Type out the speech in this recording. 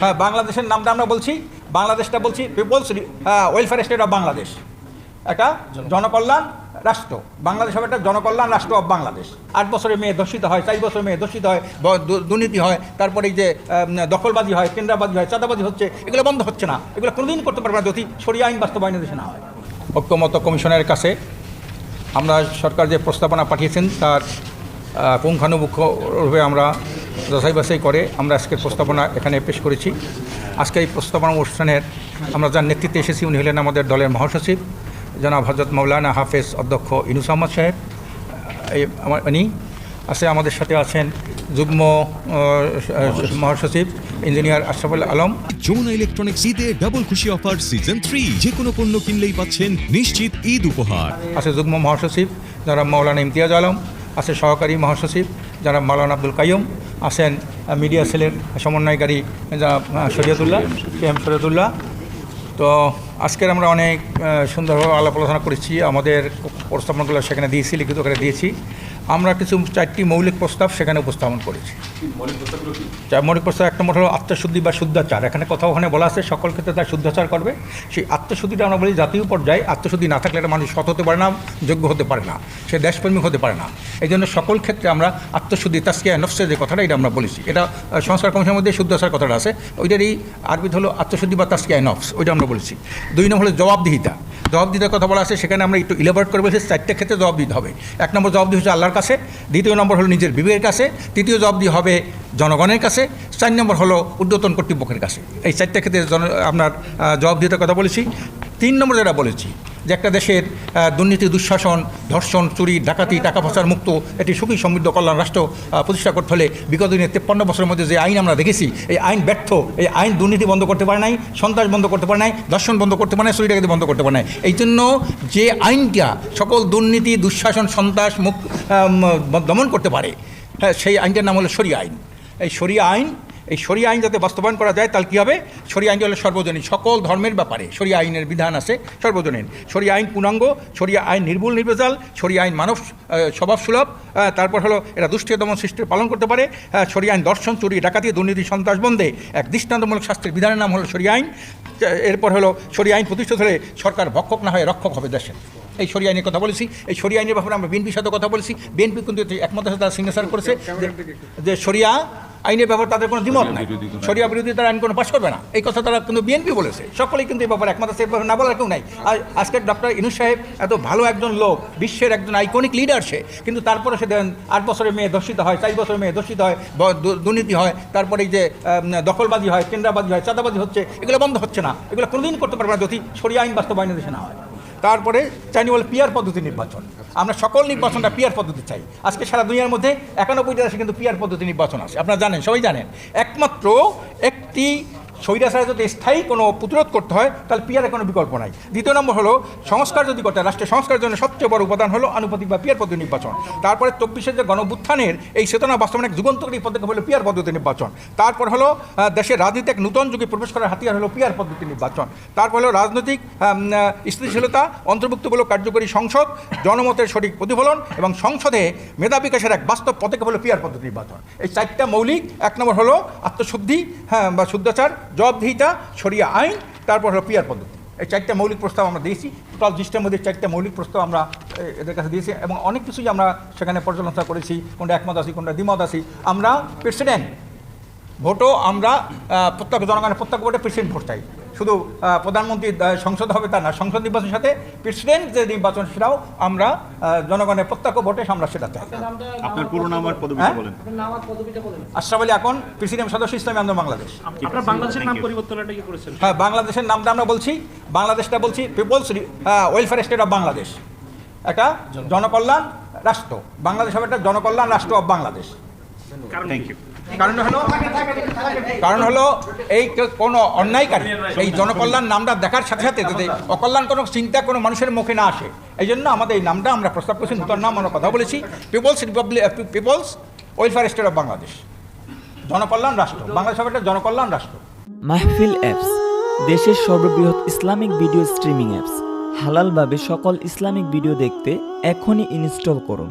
হ্যাঁ, বাংলাদেশের নামটা আমরা বলছি, বাংলাদেশটা বলছি people's welfare state of Bangladesh, একটা জনকল্যাণ রাষ্ট্র। বাংলাদেশ হবে একটা জনকল্যাণ রাষ্ট্র অফ বাংলাদেশ। 8 বছরে মেয়ে ধর্ষিত হয়, 4 বছরে মেয়ে ধর্ষিত হয়, দুর্নীতি হয়, তারপরে এই যে দখলবাজি হয়, কেন্দ্রাবাজি হয়, চাঁদাবাজি হচ্ছে, এগুলো বন্ধ হচ্ছে না। এগুলো কোনোদিন করতে পারবে না যদি শরিয়া আইন বাস্তবায়নের দেশে না হয়। ঐক্যমত্য কমিশনের কাছে আমরা সরকার যে প্রস্তাবনা পাঠিয়েছেন তার পুঙ্খানুপুঙ্খরূপে আমরা যাচাই বাছাই করে আমরা আজকের প্রস্তাবনা এখানে পেশ করেছি। আজকে এই প্রস্তাবনা অনুষ্ঠানের আমরা যার নেতৃত্বে এসেছি উনি হলেন আমাদের দলের মহাসচিব জনাব হযরত মাওলানা হাফেজ অধ্যক্ষ ইউনুস আহমদ সাহেব। উনি আছে, আমাদের সাথে আছেন যুগ্ম মহাসচিব ইঞ্জিনিয়ার আশরাফুল আলম। যমুনা ইলেকট্রনিক্স ঈদে ডাবল খুশি অফার সিজন 3, যে কোনো পণ্য কিনলেই পাচ্ছেন নিশ্চিত ঈদ উপহার। আছে যুগ্ম মহাসচিব জনাব মাওলানা ইমতিয়াজ আলম, আছে সহকারী মহাসচিব জনাব মাওলানা আব্দুল কাইয়ুম, আছেন মিডিয়া সেলের সমন্বয়কারী জনাব শরীয়তুল্লাহ শরীয়তুল্লাহ। তো আজকের আমরা অনেক সুন্দরভাবে আলাপ আলোচনা করেছি, আমাদের প্রস্তাবনাগুলো সেখানে দিয়েছি, লিখিত করে দিয়েছি। আমরা কিছু 4টি মৌলিক প্রস্তাব সেখানে উপস্থাপন করেছি। মৌলিক প্রস্তাব 1 নম্বর হলো আত্মশুদ্ধি বা শুদ্ধাচার। এখানে কথা ওখানে বলা আছে সকল ক্ষেত্রে তার শুদ্ধাচার করবে। সেই আত্মশুদ্ধিটা আমরা বলি জাতীয় পর্যায়ে আত্মশুদ্ধি না থাকলে একটা মানুষ সৎ হতে পারে না, যোগ্য হতে পারে না, সে দেশপ্রেমিক হতে পারে না। এই জন্য সকল ক্ষেত্রে আমরা আত্মশুদ্ধি তাসকিয়া নফসের যে কথাটা এটা আমরা বলেছি, এটা সংস্কার কমিশনের মধ্যে শুদ্ধাচার কথাটা আছে, ওইটারই আরবিতে হলো আত্মশুদ্ধি বা তাসকিয়া নফস, ওইটা আমরা বলেছি। 2 নম্বর হলো জবাবদিহিতা। জবাবদিহিতার কথা বলা আছে, সেখানে আমরা একটু ইলাবোরেট করে বলেছি 4টে ক্ষেত্রে জবাব দিতে হবে। 1 নম্বর জবাবদিহি হচ্ছে আল্লাহর কাছে, 2 নম্বর হলো নিজের বিবেকের কাছে, 3 জবাবদিহি হবে জনগণের কাছে, 4 নম্বর হলো ঊর্ধ্বতন কর্তৃপক্ষের কাছে। এই 4টে ক্ষেত্রে আপনার জবাবদিহিতার কথা বলেছি। 3 নম্বর যেটা বলেছি যে একটা দেশের দুর্নীতি, দুঃশাসন, ধর্ষণ, চুরি, ডাকাতি, টাকা পয়সার মুক্ত একটি সুখী সমৃদ্ধ কল্যাণ রাষ্ট্র প্রতিষ্ঠা করতে হলে বিগত দিনে 53 বছরের মধ্যে যে আইন আমরা দেখেছি, এই আইন ব্যর্থ। এই আইন দুর্নীতি বন্ধ করতে পারে নাই, সন্ত্রাস বন্ধ করতে পারে নাই, ধর্ষণ বন্ধ করতে পারে নাই, চুরি ডাকাতি বন্ধ করতে পারে নাই। এই জন্য যে আইনটা সকল দুর্নীতি, দুঃশাসন, সন্ত্রাস দমন করতে পারে, হ্যাঁ, সেই আইনটার নাম হলো শরিয়া আইন। এই শরিয়া আইন যাতে বাস্তবায়ন করা যায় তাহলে কী হবে? শরিয়া আইন হলো সর্বজনীন, সকল ধর্মের ব্যাপারে শরিয়া আইনের বিধান আছে সর্বজনীন। শরিয়া আইন পূর্ণাঙ্গ, শরিয়া আইন নির্ভুল নির্ভেজাল, শরিয়া আইন মানব স্বভাব সুলভ, তারপর হলো এটা দুষ্টি দমন সৃষ্টি পালন করতে পারে। শরিয়া আইন দর্শন, চুরি, ডাকাতি, দুর্নীতি, সন্ত্রাস বন্ধে এক দৃষ্টান্তমূলক শাস্ত্রের বিধানের নাম হলো শরিয়া আইন। এরপর হলো শরিয়া আইন প্রতিষ্ঠিত হলে সরকার ভক্ষক না হয়ে রক্ষক হবে দেশের। এই শরিয়া আইনের কথা বলেছি। এই শরিয়া আইনের ব্যাপারে আমরা বিএনপির সাথে কথা বলেছি। বিএনপি কিন্তু একমত সাথে তারা সিগনেচার করেছে যে শরিয়া আইনের ব্যাপারে তাদের কোনো দ্বিমত নাই, শরিয়া বিরোধী তারা আইন কোনো পাশ করবে না, এই কথা তারা কিন্তু বিএনপি বলেছে। সকলেই কিন্তু এই ব্যাপারে একমত আছে, এই ব্যাপারে না বলার কেউ নাই। আর আজকে ডক্টর ইউনূস সাহেব এত ভালো একজন লোক, বিশ্বের একজন আইকনিক লিডার সে, কিন্তু তারপরে সে দেন 8 বছরে মেয়ে ধর্ষিত হয়, 4 বছরে মেয়ে ধর্ষিত হয়, দুর্নীতি হয়, তারপরে এই যে দখলবাজি হয়, কেন্দ্রাবাজি হয়, চাঁদাবাজি হচ্ছে, এগুলো বন্ধ হচ্ছে না। এগুলো কোনোদিন করতে পারবে না যদি শরিয়া আইন বাস্তবায়নের দেশে না হয়। তারপরে চাইনি বলে পিয়ার পদ্ধতি নির্বাচন। আমরা সকল নির্বাচনটা পিয়ার পদ্ধতি চাই। আজকে সারা দুনিয়ার মধ্যে 91টা দেশে কিন্তু পিয়ার পদ্ধতি নির্বাচন আছে, আপনারা জানেন, সবাই জানেন। একমাত্র একটি স্বৈরাচারে যদি স্থায়ী কোনো প্রতিরোধ করতে হয় তাহলে পিয়ারের কোনো বিকল্প নাই। 2 নম্বর হলো সংস্কার যদি করতে হয়, রাষ্ট্রের সংস্কারের জন্য সবচেয়ে বড় উপাদান হলো আনুপাতিক বা পিয়ার পদ্ধতি নির্বাচন। তারপরে 24-এর যে গণঅভ্যুত্থানের এই চেতনা বাস্তবায়নের যুগান্তকারী পদক্ষেপ হলো পিয়ার পদ্ধতি নির্বাচন। তারপর হলো দেশের রাজনীতি এক নূতন যুগে প্রবেশ করার হাতিয়ার হলো পিয়ার পদ্ধতি নির্বাচন। তারপর হলো রাজনৈতিক স্থিতিশীলতা, অন্তর্ভুক্তমূলক কার্যকরী সংসদ, জনমতের সঠিক প্রতিফলন এবং সংসদে মেধা বিকাশের এক বাস্তব পদক্ষেপ হলো পিয়ার পদ্ধতি নির্বাচন। এই 4টা মৌলিক। 1 নম্বর হলো আত্মশুদ্ধি, বা শুদ্ধাচার, জবাবদিহিতা, শরিয়া আইন, তারপর হলো পিয়ার পদ্ধতি। এই 4টা মৌলিক প্রস্তাব আমরা দিয়েছি। টোটাল 20টার মধ্যে 4টা মৌলিক প্রস্তাব আমরা এদের কাছে দিয়েছি এবং অনেক কিছুই আমরা সেখানে পর্যালোচনা করেছি, কোনটা একমত আছি, কোনটা দ্বিমত আছি। আমরা প্রেসিডেন্ট ভোটও আমরা প্রত্যেক জনগণের প্রত্যেক ভোটে প্রেসিডেন্ট ভোট চাই। শুধু প্রধানমন্ত্রী সংসদ হবে তা না, সংসদ নির্বাচনের সাথে প্রেসিডেন্ট যে নির্বাচন সেটাও আমরা জনগণের প্রত্যক্ষ ভোটে আমরা সেটা চাই। আপনার পুরো নাম আর পদবিটা বলেন। আশরাফ আলী আকন, প্রেসিডেন্ট সদস্য, ইসলামী আন্দোলন বাংলাদেশ। আপনার বাংলাদেশের নাম পরিবর্তনটা কি করেছেন? হ্যাঁ, বাংলাদেশের নামটা আমরা বলছি, বাংলাদেশটা বলছি people's welfare state of Bangladesh, একটা জনকল্যাণ রাষ্ট্র। বাংলাদেশ হবে একটা জনকল্যাণ রাষ্ট্র অফ বাংলাদেশ। কারণ হলো এই কোনো অন্যায়কারী এই জনকল্যাণ নামটা দেখার সাথে সাথে যাতে অকল্যাণ কোনো চিন্তা কোনো মানুষের মুখে না আসে, এই জন্য আমাদের এই নামটা আমরা প্রস্তাব করছি। নতুন নাম আমরা কথা বলেছি, people's welfare state of Bangladesh, জনকল্যাণ রাষ্ট্র। বাংলাদেশ হবে একটা জনকল্যাণ রাষ্ট্র। মাহফিল অ্যাপস, দেশের সর্ববৃহৎ ইসলামিক ভিডিও স্ট্রিমিং অ্যাপস। হালালভাবে সকল ইসলামিক ভিডিও দেখতে এখনই ইনস্টল করুন।